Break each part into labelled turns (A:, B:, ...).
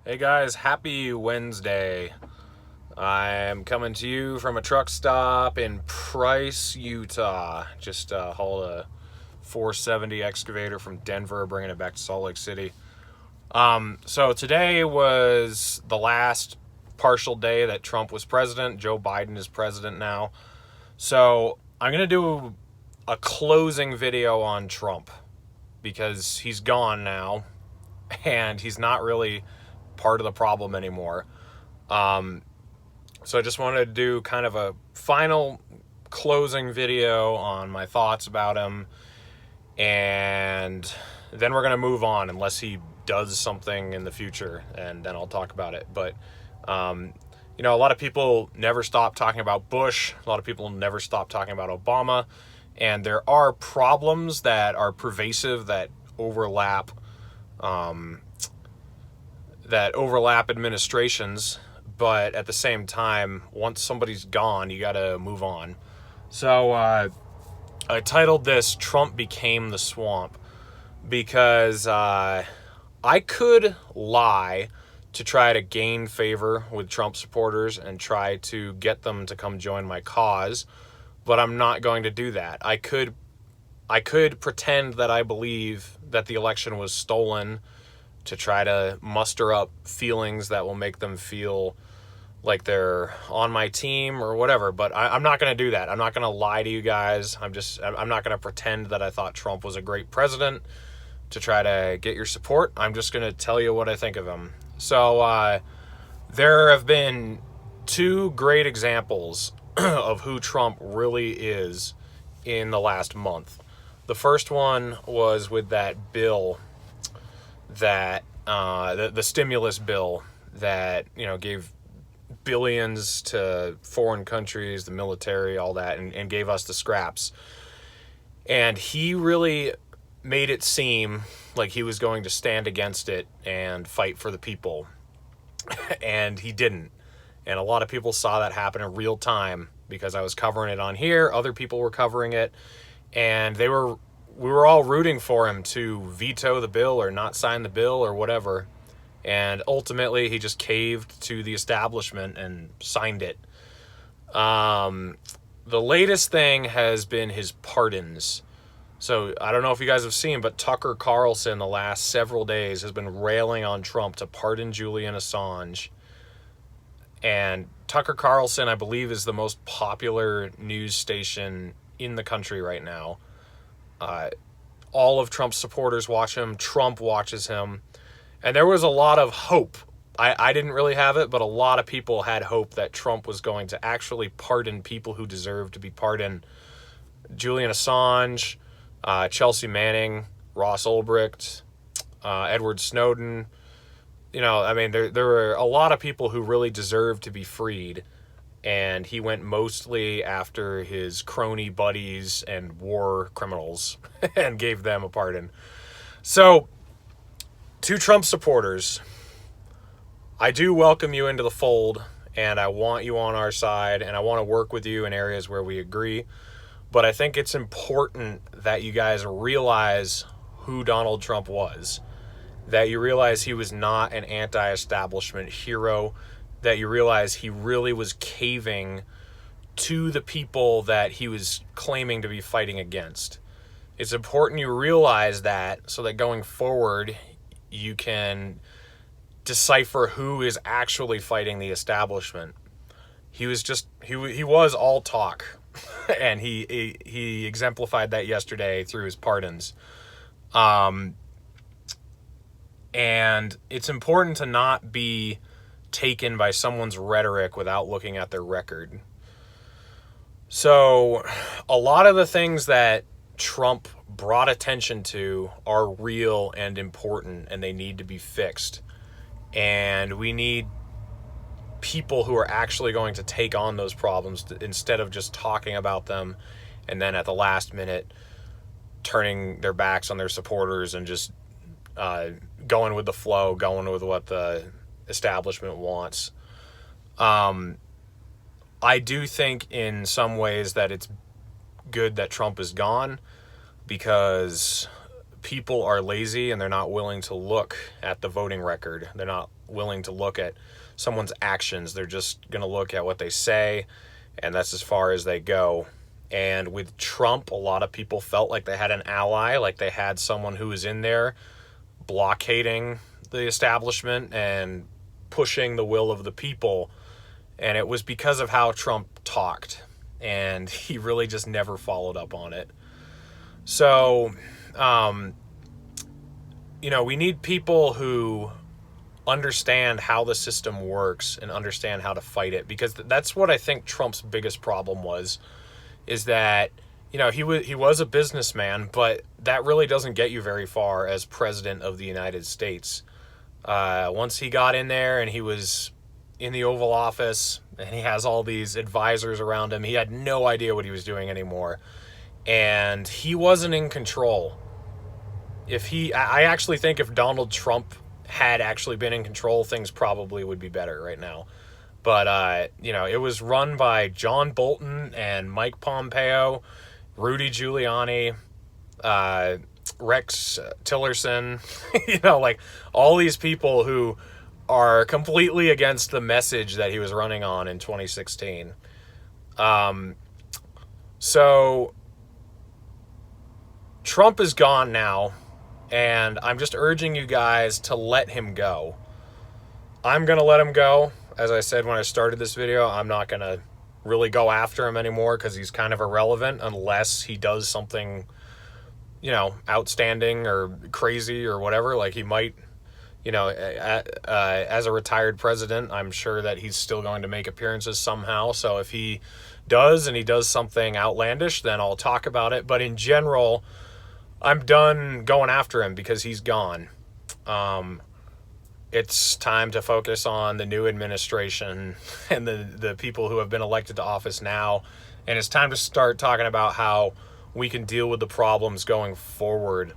A: Hey guys, happy Wednesday. I'm coming to you from a truck stop in Price, Utah. Just hauled a 470 excavator from Denver, bringing it back to Salt Lake City. So today was the last partial day that Trump was president. Joe Biden is president now. So I'm going to do a closing video on Trump because he's gone now and he's not really part of the problem anymore. So I just wanted to do kind of a final closing video on my thoughts about him, and then we're going to move on unless he does something in the future, and then I'll talk about it. But, um, a lot of people never stop talking about Bush. A lot of people never stop talking about Obama. And there are problems that are pervasive that overlap administrations, but at the same time, once somebody's gone, you got to move on. So I titled this "Trump Became the Swamp" because I could lie to try to gain favor with Trump supporters and try to get them to come join my cause, but I'm not going to do that. I could pretend that I believe that the election was stolen to try to muster up feelings that will make them feel like they're on my team or whatever. But I'm not going to do that. I'm not going to lie to you guys. I'm not going to pretend that I thought Trump was a great president to try to get your support. I'm just going to tell you what I think of him. So there have been two great examples of who Trump really is in the last month. The first one was with that bill that the stimulus bill that gave billions to foreign countries, the military, all that, and gave us the scraps. And he really made it seem like he was going to stand against it and fight for the people. And he didn't. And a lot of people saw that happen in real time because I was covering it on here. Other people were covering it. And we were all rooting for him to veto the bill or not sign the bill or whatever. And ultimately, he just caved to the establishment and signed it. The latest thing has been his pardons. So I don't know if you guys have seen, but Tucker Carlson the last several days has been railing on Trump to pardon Julian Assange. And Tucker Carlson, I believe, is the most popular news station in the country right now. All of Trump's supporters watch him. Trump watches him. And there was a lot of hope. I didn't really have it, but a lot of people had hope that Trump was going to actually pardon people who deserve to be pardoned. Julian Assange, Chelsea Manning, Ross Ulbricht, Edward Snowden. There were a lot of people who really deserved to be freed. And he went mostly after his crony buddies and war criminals and gave them a pardon. So, to Trump supporters, I do welcome you into the fold, and I want you on our side, and I want to work with you in areas where we agree. But I think it's important that you guys realize who Donald Trump was, that you realize he was not an anti-establishment hero, that you realize he really was caving to the people that he was claiming to be fighting against. It's important you realize that so that going forward, you can decipher who is actually fighting the establishment. He was all talk, and he exemplified that yesterday through his pardons. And it's important to not be taken by someone's rhetoric without looking at their record. So, a lot of the things that Trump brought attention to are real and important, and they need to be fixed. And we need people who are actually going to take on those problems instead of just talking about them and then at the last minute turning their backs on their supporters and just going with the flow, going with what the establishment wants. I do think in some ways that it's good that Trump is gone because people are lazy and they're not willing to look at the voting record. They're not willing to look at someone's actions. They're just going to look at what they say, and that's as far as they go. And with Trump, a lot of people felt like they had an ally, like they had someone who was in there blockading the establishment and pushing the will of the people. And it was because of how Trump talked, and he really just never followed up on it. So, we need people who understand how the system works and understand how to fight it, because that's what I think Trump's biggest problem was, is that, he was a businessman, but that really doesn't get you very far as president of the United States. Once he got in there and he was in the Oval Office and he has all these advisors around him, he had no idea what he was doing anymore. And he wasn't in control. I actually think if Donald Trump had actually been in control, things probably would be better right now. But, it was run by John Bolton and Mike Pompeo, Rudy Giuliani, Rex Tillerson, all these people who are completely against the message that he was running on in 2016. So Trump is gone now, and I'm just urging you guys to let him go. I'm going to let him go. As I said when I started this video, I'm not going to really go after him anymore because he's kind of irrelevant unless he does something, outstanding or crazy or whatever. Like he might, as a retired president, I'm sure that he's still going to make appearances somehow. So if he does and he does something outlandish, then I'll talk about it. But in general, I'm done going after him because he's gone. It's time to focus on the new administration and the people who have been elected to office now. And it's time to start talking about how we can deal with the problems going forward.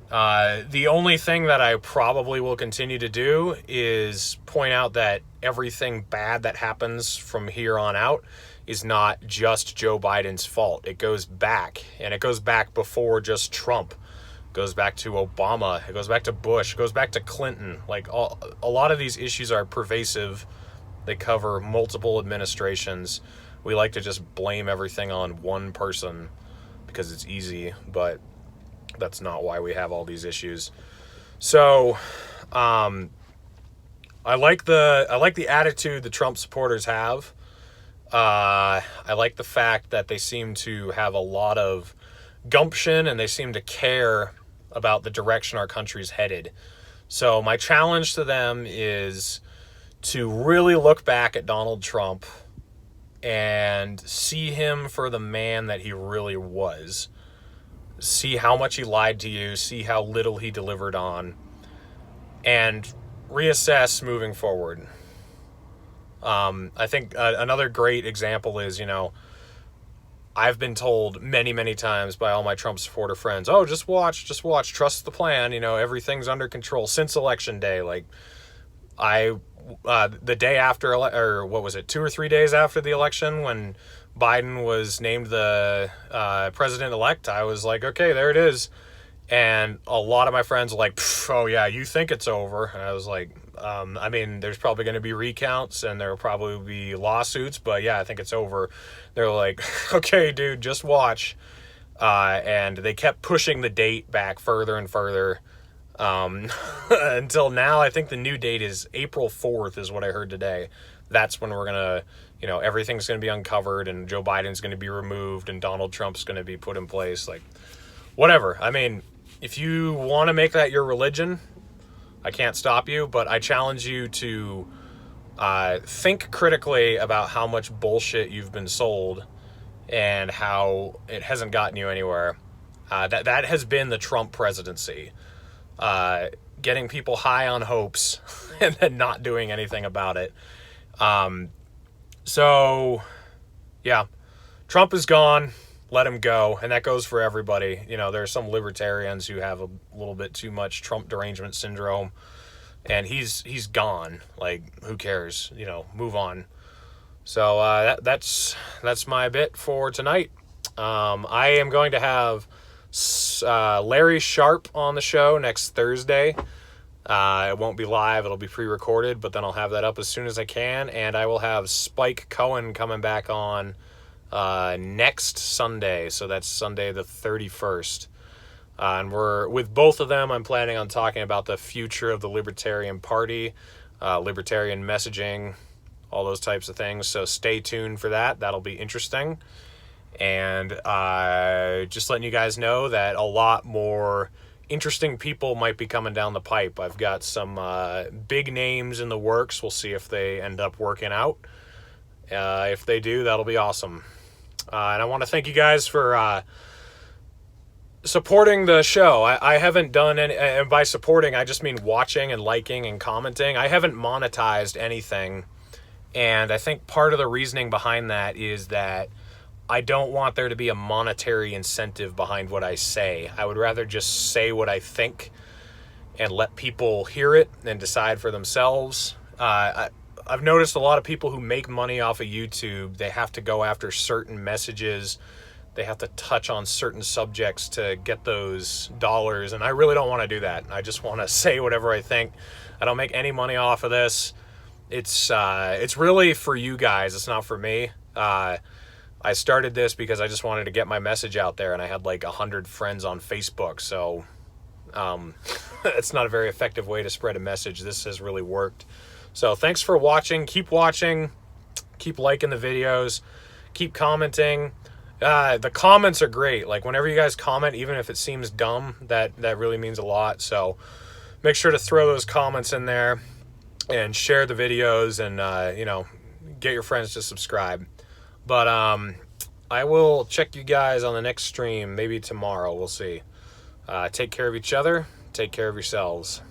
A: The only thing that I probably will continue to do is point out that everything bad that happens from here on out is not just Joe Biden's fault. It goes back, and it goes back before just Trump. It goes back to Obama. It goes back to Bush. It goes back to Clinton. A lot of these issues are pervasive. They cover multiple administrations. We like to just blame everything on one person because it's easy, but that's not why we have all these issues. So, I like the attitude the Trump supporters have. I like the fact that they seem to have a lot of gumption and they seem to care about the direction our country's headed. So my challenge to them is to really look back at Donald Trump and see him for the man that he really was. See how much he lied to you, see how little he delivered on, and reassess moving forward. I think another great example is, I've been told many, many times by all my Trump supporter friends, oh, just watch, trust the plan, everything's under control since Election Day. The day after, or what was it, 2 or 3 days after the election when Biden was named the president-elect, I was like, okay, there it is. And a lot of my friends were like, oh yeah, you think it's over? And I was like, there's probably going to be recounts and there will probably be lawsuits, but yeah, I think it's over. They're like, okay, dude, just watch. And they kept pushing the date back further and further until now. I think the new date is April 4th is what I heard today. That's when we're going to, everything's going to be uncovered and Joe Biden's going to be removed and Donald Trump's going to be put in place. Whatever. If you want to make that your religion, I can't stop you, but I challenge you to think critically about how much bullshit you've been sold and how it hasn't gotten you anywhere. That has been the Trump presidency. Getting people high on hopes and then not doing anything about it. So, yeah, Trump is gone. Let him go. And that goes for everybody. There are some libertarians who have a little bit too much Trump derangement syndrome. And he's gone. Who cares? Move on. So that's my bit for tonight. I am going to have Larry Sharp on the show next Thursday. It won't be live, it'll be pre-recorded, but then I'll have that up as soon as I can. And I will have Spike Cohen coming back on next Sunday, so that's Sunday the 31st. And we're with both of them, I'm planning on talking about the future of the Libertarian Party, libertarian messaging, all those types of things. So stay tuned for that. That'll be interesting. And just letting you guys know that a lot more interesting people might be coming down the pipe. I've got some big names in the works. We'll see if they end up working out. If they do, that'll be awesome. And I want to thank you guys for supporting the show. I haven't done any, and by supporting, I just mean watching and liking and commenting. I haven't monetized anything. And I think part of the reasoning behind that is that I don't want there to be a monetary incentive behind what I say. I would rather just say what I think and let people hear it and decide for themselves. I've noticed a lot of people who make money off of YouTube, they have to go after certain messages. They have to touch on certain subjects to get those dollars, and I really don't want to do that. I just want to say whatever I think. I don't make any money off of this. It's really for you guys. It's not for me. I started this because I just wanted to get my message out there, and I had like 100 friends on Facebook, so it's not a very effective way to spread a message. This has really worked. So thanks for watching. Keep watching. Keep liking the videos. Keep commenting. The comments are great. Like, whenever you guys comment, even if it seems dumb, that really means a lot. So make sure to throw those comments in there and share the videos, and get your friends to subscribe. But I will check you guys on the next stream, maybe tomorrow. We'll see. Take care of each other. Take care of yourselves.